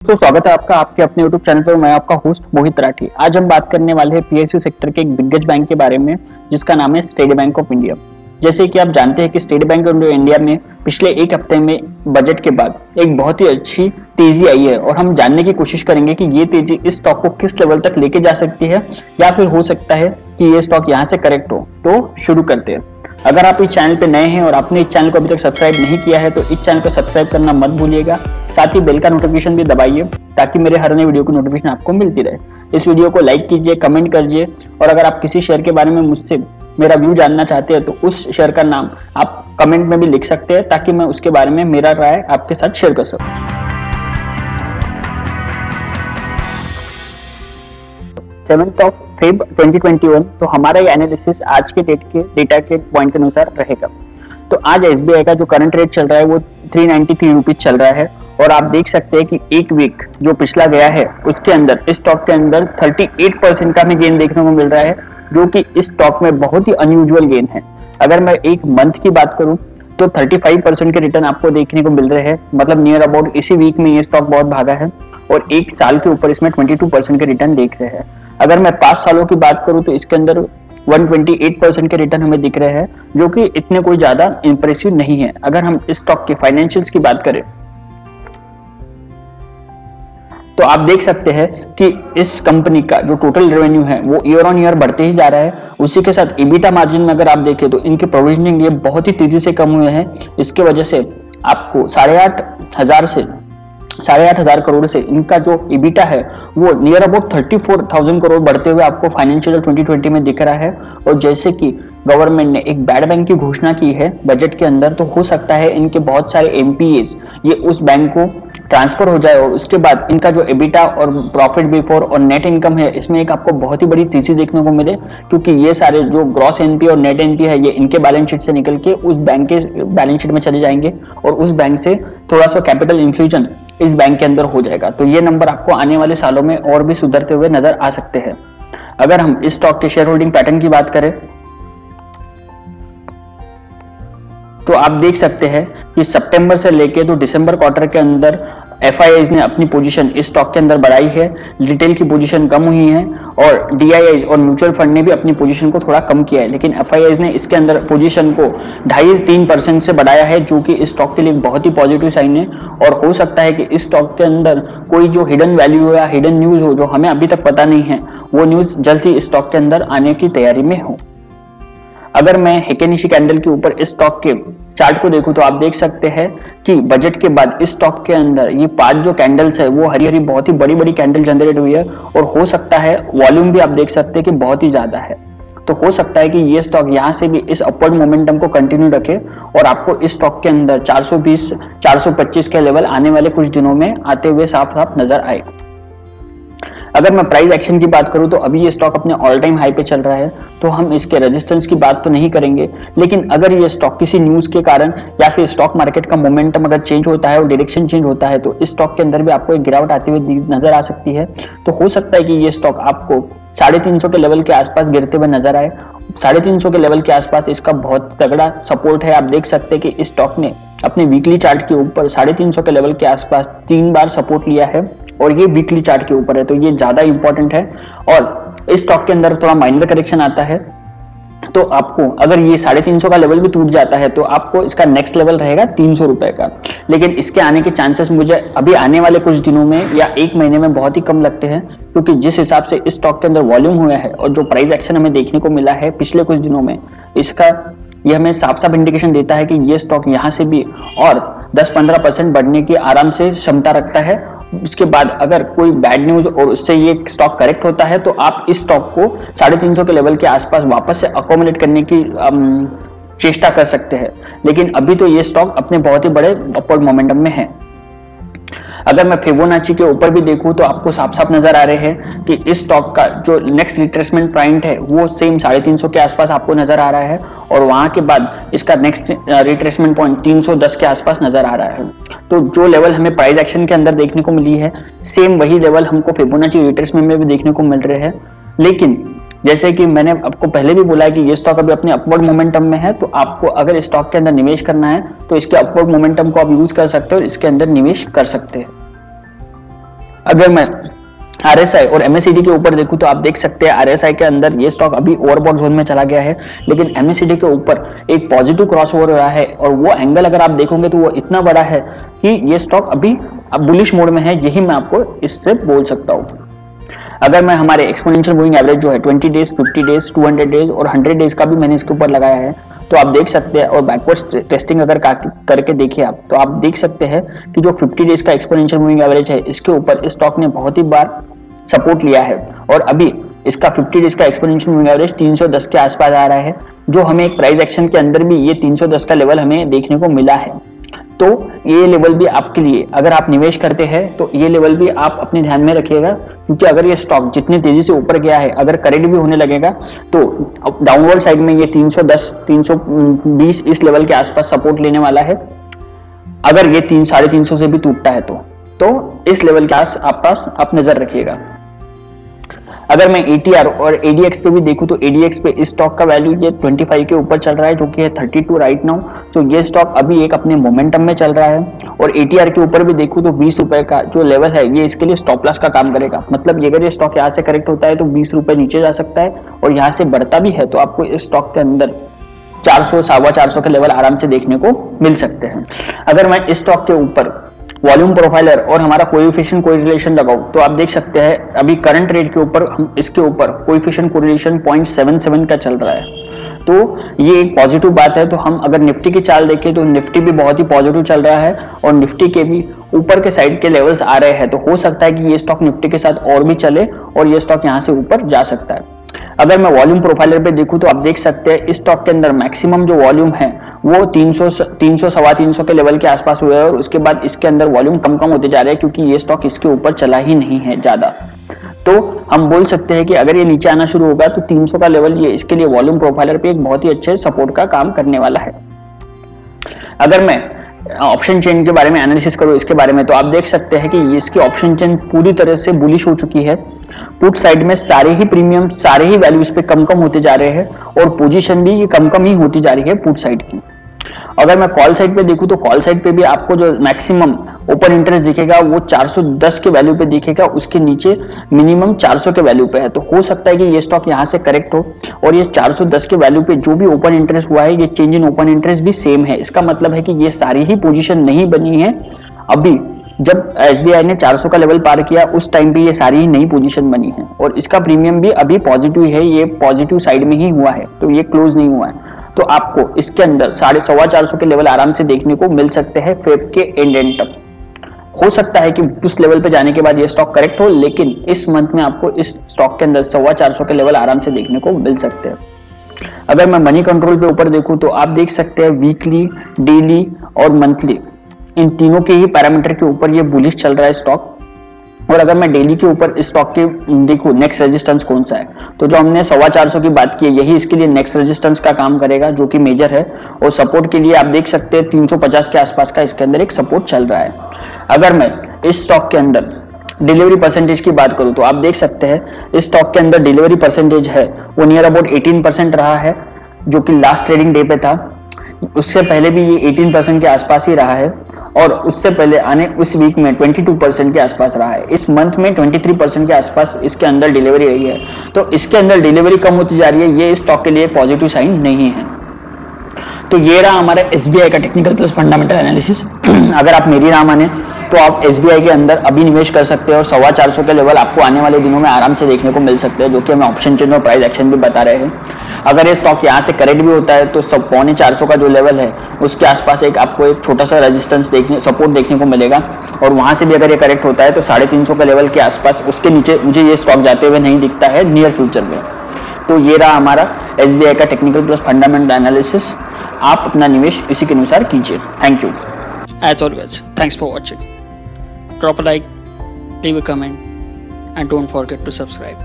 तो स्वागत है आपका आपके अपने YouTube चैनल पर। मैं आपका होस्ट मोहित राठी। आज हम बात करने वाले हैं PSU सेक्टर के एक दिग्गज बैंक के बारे में जिसका नाम है स्टेट बैंक ऑफ इंडिया। जैसे कि आप जानते हैं कि स्टेट बैंक ऑफ इंडिया में पिछले एक हफ्ते में बजट के बाद एक बहुत ही अच्छी तेजी आई है और हम जानने की कोशिश करेंगे कि ये तेजी इस स्टॉक को किस लेवल तक लेके जा सकती है या फिर हो सकता है कि ये स्टॉक यहाँ से करेक्ट हो। तो शुरू करते हैं। अगर आप इस चैनल पे नए हैं और आपने इस चैनल को अभी तक सब्सक्राइब नहीं किया है तो इस चैनल को सब्सक्राइब करना मत भूलिएगा। साथ ही बेल का नोटिफिकेशन भी दबाइए ताकि मेरे हर नए वीडियो की नोटिफिकेशन आपको मिलती रहे। इस वीडियो को लाइक कीजिए, कमेंट कीजिए और अगर आप किसी शेयर के बारे में मुझसे मेरा व्यू जानना चाहते हैं तो उस शेयर का नाम आप कमेंट में भी लिख सकते हैं ताकि मैं उसके बारे में मेरा राय आपके साथ शेयर कर सकूं। 7th of Feb 2021 तो हमारा ये एनालिसिस आज के डेट के डेटा के पॉइंट के अनुसार रहेगा। तो आज SBI का जो करंट रेट चल रहा है वो 393 रुपीज चल रहा है और आप देख सकते हैं कि एक वीक जो पिछला गया है उसके अंदर इस स्टॉक के अंदर 38% का हमें गेन देखने को मिल रहा है, जो कि इस स्टॉक में बहुत ही अनयूजुअल गेन है। अगर मैं एक मंथ की बात करूं तो 35% के रिटर्न आपको देखने को मिल रहे हैं, मतलब नियर अबाउट इसी वीक में ये स्टॉक बहुत भागा है और एक साल के ऊपर इसमें 22% के रिटर्न देख रहे हैं। अगर मैं 5 सालों की बात करूं तो इसके अंदर 128% के रिटर्न हमें दिख रहे हैं, जो कि इतने कोई ज्यादा इंप्रेसिव नहीं है। अगर हम इस स्टॉक के फाइनेंशियल्स की बात करें तो आप देख सकते हैं कि इस कंपनी का जो टोटल रेवेन्यू है वो ईयर ऑन ईयर बढ़ते ही जा रहा है। उसी के साथ EBITDA मार्जिन में अगर आप देखें तो इनके प्रोविजनिंग ये बहुत ही तेजी से कम हुए हैं। इसके वजह से आपको 8,500 करोड़ से इनका जो EBITDA है वो नियर अबाउट 34,000 करोड़ बढ़ते हुए आपको फाइनेंशियल 2020 में दिख रहा है। और जैसे कि गवर्नमेंट ने एक बैड बैंक की घोषणा की है बजट के अंदर, तो हो सकता है इनके बहुत सारे MPAs ये उस बैंक को ट्रांसफर हो जाए और उसके बाद इनका जो EBITDA और प्रॉफिट बिफोर और नेट इनकम है इसमें एक आपको बहुत ही बड़ी तेजी देखने को मिले, क्योंकि ये सारे जो ग्रॉस NPA और नेट NPA है ये इनके बैलेंस शीट से निकल के उस बैंक के बैलेंस शीट में चले जाएंगे और उस बैंक से थोड़ा सा कैपिटल इन्फ्यूजन इस बैंक के अंदर हो जाएगा। तो ये नंबर आपको आने वाले सालों में और भी सुधरते हुए नजर आ सकते हैं। अगर हम इस स्टॉक के शेयर होल्डिंग पैटर्न की बात करें तो आप देख सकते हैं कि सितंबर से लेके तो दिसंबर क्वार्टर के अंदर FIIs ने अपनी पोजीशन इस स्टॉक के अंदर बढ़ाई है, रिटेल की पोजीशन कम हुई है और DIIs और म्यूचुअल फंड ने भी अपनी पोजीशन को थोड़ा कम किया है, लेकिन FIIs ने इसके अंदर पोजीशन को 2.5-3% से बढ़ाया है, जो कि इस स्टॉक के लिए बहुत ही पॉजिटिव साइन है। और हो सकता है कि इस स्टॉक के अंदर कोई जो हिडन वैल्यू हो या हिडन न्यूज हो जो हमें अभी तक पता नहीं है, वो न्यूज जल्द ही इस स्टॉक के अंदर आने की तैयारी में हो। अगर मैं हेके निशी कैंडल के ऊपर इस स्टॉक के चार्ट को देखूं तो आप देख सकते हैं कि बजट के बाद इस स्टॉक के अंदर ये 5 जो कैंडल्स है वो हरी हरी बहुत ही बड़ी बड़ी कैंडल जनरेट हुई है और हो सकता है वॉल्यूम भी आप देख सकते हैं कि बहुत ही ज्यादा है। तो हो सकता है कि ये स्टॉक यहाँ से भी इस अपवर्ड मोमेंटम को कंटिन्यू रखे और आपको इस स्टॉक के अंदर 420-425 के लेवल आने वाले कुछ दिनों में आते हुए साफ साफ नजर आए। अगर मैं प्राइस एक्शन की बात करूं तो अभी ये स्टॉक अपने ऑल टाइम हाई पे चल रहा है, तो हम इसके रेजिस्टेंस की बात तो नहीं करेंगे, लेकिन अगर ये स्टॉक किसी न्यूज के कारण या फिर स्टॉक मार्केट का मोमेंटम अगर चेंज होता है और डायरेक्शन चेंज होता है तो इस स्टॉक के अंदर भी आपको एक गिरावट आती हुई नजर आ सकती है। तो हो सकता है कि ये स्टॉक आपको 350 के लेवल के आसपास गिरते हुए नजर आए। 350 के लेवल के आसपास इसका बहुत तगड़ा सपोर्ट है। आप देख सकते हैं कि इस स्टॉक ने अपने वीकली चार्ट के ऊपर 350 के लेवल के आसपास 3 बार सपोर्ट लिया है और ये वीकली चार्ट के ऊपर है, तो ये ज्यादा इंपॉर्टेंट है। और इस स्टॉक के अंदर थोड़ा माइनर करेक्शन आता है तो आपको अगर ये 350 का लेवल भी टूट जाता है तो आपको इसका नेक्स्ट लेवल रहेगा 300 रुपए का, लेकिन इसके आने के चांसेस मुझे अभी आने वाले कुछ दिनों में या एक महीने में बहुत ही कम लगते हैं, क्योंकि जिस हिसाब से इस स्टॉक के अंदर वॉल्यूम हुआ है और जो प्राइस एक्शन हमें देखने को मिला है पिछले कुछ दिनों में, इसका ये हमें साफ साफ इंडिकेशन देता है कि ये स्टॉक यहाँ से भी और 10-15% बढ़ने की आराम से क्षमता रखता है। उसके बाद अगर कोई बैड न्यूज और उससे ये स्टॉक करेक्ट होता है तो आप इस स्टॉक को 350 के लेवल के आसपास वापस से अकोमोडेट करने की चेष्टा कर सकते हैं, लेकिन अभी तो ये स्टॉक अपने बहुत ही बड़े अपवर्ड मोमेंटम में है। अगर मैं फिबोनाची के ऊपर भी देखूं तो आपको साफ साफ नजर आ रहे हैं कि इस स्टॉक का जो नेक्स्ट रिट्रेसमेंट पॉइंट है वो सेम 350 के आसपास आपको नजर आ रहा है और वहां के बाद इसका नेक्स्ट रिट्रेसमेंट पॉइंट 310 के आसपास नजर आ रहा है। तो जो लेवल हमें प्राइस एक्शन के अंदर देखने को मिली है सेम वही लेवल हमको फिबोनाची रिट्रेसमेंट में भी देखने को मिल रहे हैं, लेकिन जैसे कि मैंने आपको पहले भी बोला है कि ये स्टॉक अभी अपने अपवर्ड मोमेंटम में है, तो आपको अगर इस स्टॉक के अंदर निवेश करना है तो इसके अपवर्ड मोमेंटम को आप यूज कर सकते हो और इसके अंदर निवेश कर सकते हैं। अगर मैं RSI और MACD के ऊपर देखूं तो आप देख सकते हैं RSI के अंदर ये स्टॉक अभी ओवरबॉट जोन में चला गया है, लेकिन MACD के ऊपर एक पॉजिटिव क्रॉसओवर हो रहा है और वो एंगल अगर आप देखोगे तो वो इतना बड़ा है कि ये स्टॉक अभी अब बुलिश मोड में है, यही मैं आपको इससे बोल सकता हूँ। अगर मैं हमारे एक्सपोनेंशियल मूविंग एवरेज जो है 20 डेज, 50 डेज, 200 डेज और 100 डेज का भी मैंने इसके ऊपर लगाया है, तो आप देख सकते हैं। और बैकवर्ड टेस्टिंग अगर करके देखिए आप, तो आप देख सकते हैं कि जो 50 डेज का एक्सपोनेंशियल मूविंग एवरेज है, इसके ऊपर इस स्टॉक ने बहुत ही बार सपोर्ट लिया है और अभी इसका 50 डेज का एक्सपोनेंशियल मूविंग एवरेज 310 के आसपास आ रहा है, जो हमें एक प्राइस एक्शन के अंदर भी ये 310 का लेवल हमें देखने को मिला है। तो ये लेवल भी आपके लिए, अगर आप निवेश करते हैं तो ये लेवल भी आप अपने ध्यान में रखिएगा, क्योंकि अगर ये स्टॉक जितनी तेजी से ऊपर गया है, अगर करेक्ट भी होने लगेगा तो डाउनवर्ड साइड में ये 310, 320 इस लेवल के आसपास सपोर्ट लेने वाला है। अगर ये 350 से भी टूटता है तो इस लेवल के आसपास आप नजर रखिएगा। अगर मैं ATR और ADX पे भी देखूं तो ADX पे इस स्टॉक का वैल्यू ये 25 के ऊपर चल रहा है, जो कि है 32 राइट नाउ। तो ये स्टॉक अभी एक अपने मोमेंटम में चल रहा है। और ATR के ऊपर भी देखूं तो 20 रुपए का जो लेवल है, ये इसके लिए स्टॉप लॉस का काम करेगा। मतलब अगर ये स्टॉक यहाँ से करेक्ट होता है तो 20 रुपए नीचे जा सकता है, और यहाँ से बढ़ता भी है तो आपको इस स्टॉक के अंदर 400, 450 के लेवल आराम से देखने को मिल सकते हैं। अगर मैं इस स्टॉक के ऊपर वॉल्यूम प्रोफाइलर और हमारा कोएफिशिएंट कोरिलेशन लगाओ तो आप देख सकते हैं अभी करंट रेट के ऊपर हम इसके ऊपर कोएफिशिएंट कोरिलेशन 0.77 का चल रहा है। तो ये एक पॉजिटिव बात है। तो हम अगर निफ्टी की चाल देखें तो निफ्टी भी बहुत ही पॉजिटिव चल रहा है और निफ्टी के भी ऊपर के साइड के लेवल्स आ रहे हैं। तो हो सकता है कि ये स्टॉक निफ्टी के साथ और भी चले और ये स्टॉक यहाँ से ऊपर जा सकता है। अगर मैं वॉल्यूम प्रोफाइलर पे देखूं तो आप देख सकते हैं इस स्टॉक के अंदर मैक्सिमम जो वॉल्यूम है वो 300, 300 के लेवल के आसपास हुए और उसके बाद इसके अंदर वॉल्यूम कम होते जा रहे हैं, क्योंकि ये स्टॉक इसके ऊपर चला ही नहीं है ज्यादा। तो हम बोल सकते हैं कि अगर ये नीचे आना शुरू होगा तो 300 का लेवल ये इसके लिए वॉल्यूम प्रोफाइलर पे एक बहुत ही अच्छे सपोर्ट का काम करने वाला है। अगर मैं ऑप्शन चेन के बारे में एनालिसिस करो इसके बारे में, तो आप देख सकते हैं कि इसकी ऑप्शन चेन पूरी तरह से बुलिश हो चुकी है। पुट साइड में सारे ही प्रीमियम, सारे ही वैल्यूज पे कम होते जा रहे हैं और पोजीशन भी ये कम ही होती जा रही है पुट साइड की। अगर मैं कॉल साइड पे देखूं तो कॉल साइड पे भी आपको जो मैक्सिमम ओपन इंटरेस्ट दिखेगा वो 410 के वैल्यू पे दिखेगा, उसके नीचे मिनिमम 400 के वैल्यू पे है। तो हो सकता है कि ये स्टॉक यहाँ से करेक्ट हो और ये 410 के वैल्यू पे जो भी ओपन इंटरेस्ट हुआ है, ये चेंज इन ओपन इंटरेस्ट भी सेम है। इसका मतलब है कि ये सारी ही पोजीशन नहीं बनी है। अभी जब SBI ने 400 का लेवल पार किया उस टाइम पे ये सारी ही नई पोजीशन बनी है और इसका प्रीमियम भी अभी पॉजिटिव है, ये पॉजिटिव साइड में ही हुआ है, तो ये क्लोज नहीं हुआ है। तो आपको इसके अंदर 450 के लेवल आराम से देखने को मिल सकते हैं फेब के एंड तक। हो सकता है कि उस लेवल पे जाने के बाद ये स्टॉक करेक्ट हो, लेकिन इस मंथ में आपको इस स्टॉक के अंदर 450 के लेवल आराम से देखने को मिल सकते हैं। अगर मैं मनी कंट्रोल पे ऊपर देखूं तो आप देख सकते हैं वीकली, डेली और मंथली इन तीनों के ही पैरामीटर के ऊपर ये बुलिश चल रहा है स्टॉक। और अगर मैं डेली के ऊपर इस स्टॉक के देखूं नेक्स्ट रेजिस्टेंस कौन सा है, तो जो हमने 425 की बात की है यही इसके लिए नेक्स्ट रेजिस्टेंस का काम करेगा, जो कि मेजर है। और सपोर्ट के लिए आप देख सकते हैं 350 के आसपास का इसके अंदर एक सपोर्ट चल रहा है। अगर मैं इस स्टॉक के अंदर डिलीवरी परसेंटेज की बात करूं तो आप देख सकते हैं इस स्टॉक के अंदर डिलीवरी परसेंटेज है वो नियर अबाउट 18% रहा है, जो कि लास्ट ट्रेडिंग डे पे था। उससे पहले भी ये 18% के आसपास ही रहा है और उससे पहले आने उस वीक में 22% के आसपास रहा है। इस मंथ में 23% के आसपास इसके अंदर डिलीवरी रही है। तो इसके अंदर डिलीवरी कम होती जा रही है, ये स्टॉक के लिए पॉजिटिव साइन नहीं है। तो ये रहा हमारा SBI का टेक्निकल प्लस फंडामेंटल एनालिसिस। अगर आप मेरी ना माने तो आप SBI के अंदर अभी निवेश कर सकते हैं और 425 के लेवल आपको आने वाले दिनों में आराम से देखने को मिल सकते हैं, जो कि हमें ऑप्शन चेन और प्राइस एक्शन भी बता रहे हैं। अगर ये स्टॉक यहाँ से करेक्ट भी होता है तो 425 का जो लेवल है उसके आसपास एक आपको एक छोटा सा रेजिस्टेंस सपोर्ट देखने को मिलेगा। और वहां से भी अगर ये करेक्ट होता है तो 350 के लेवल के आसपास, उसके नीचे मुझे ये स्टॉक जाते हुए नहीं दिखता है नियर फ्यूचर में। तो ये रहा हमारा SBI का टेक्निकल प्लस फंडामेंटल एनालिसिस। आप अपना निवेश इसी के अनुसार कीजिए। Thank you. As always, thanks for watching. Drop a like, leave a comment and don't forget to subscribe.